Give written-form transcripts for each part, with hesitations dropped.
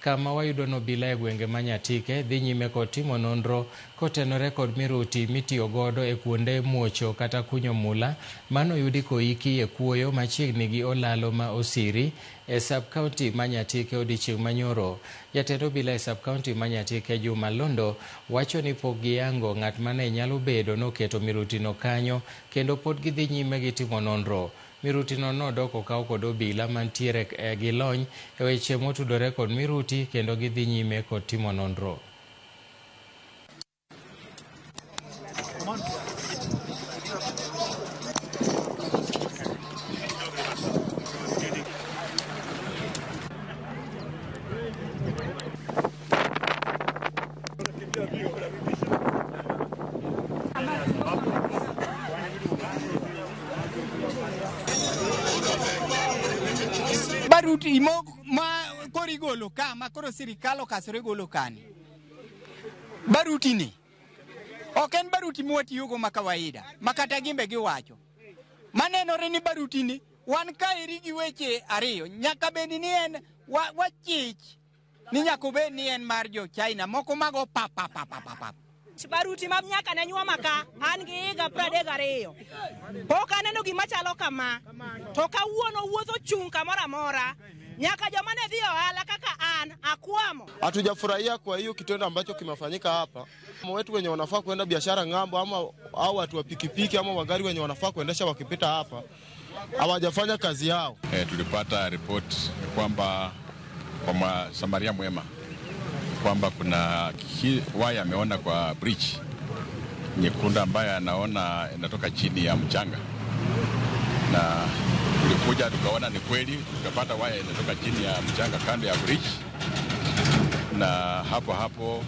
kama wayudo nobila e gwenge ma Nyatike dhi nyime kod timo nonro kotenore kod miruti mitiyo godo e kuonde muocho kata kunyo mula manoyudi koiki e kuoyo machiegni gi Olalo ma Osiri e sub-county ma Nyatike odiechieng' manyoro. Jatend obila e sub-county ma Nyatike Juma Londo wacho ni pok giyango ng'at mane nyalo bedo noketo mirutino kanyo kendo pod gidhi nyime gi timo nonro. Mirutino nodok okaw kod obila mantiere gi lony e weche motudore kod miruti kendo gidhi nyime kod timo nonro. Baruti ma korigolo kama koro sirikal okasore golo kani. Baruti ni ok en baruti mwatiyogo ma kawaida makata gimbe giwacho. Manenore ni baruti ni wan kaeri gi weche ariyo nyaka bed ni en wachich ni nyaka bed ni en mar jo China moko mago pap. Baruti ma nyaka ne nyuoma ka an gi higa 32 pok aneno gima chalo kama to kawuono wuotho chung' kamoro amora nyaka joma ne dhi ohala kaka an akwamo. Hatujafurahia kwa hiyo kitendo ambacho kimefanyika hapa. Wetu wenye wanafaa kuenda biashara ng'ambo ama au watu wa pikipiki ama wagari wenye wanafaa kuendesha wakipita hapa hawajafanya kazi yao. Tulipata ripoti kwamba kwa Samaria Mwema kwamba kuna waya ameona kwa bridge nyekundu ambayo anaona inatoka chini ya mchanga, na tulikuja tukaona ni kweli, tukapata waya inatoka chini ya mchanga kando ya bridge, na hapo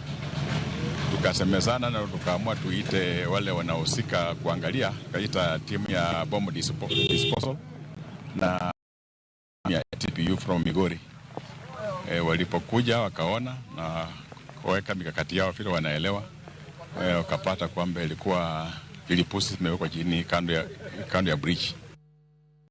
tukasemezana na tukaamua tuite wale wanaohusika kuangalia. Tukaita timu ya bomb disposal na ya TPU from Migori. Walipokuja wakaona na kuweka mikakati yao vile wanaelewa, wakapata kwamba ilikuwa vilipusi zimewekwa chini kando ya bridge.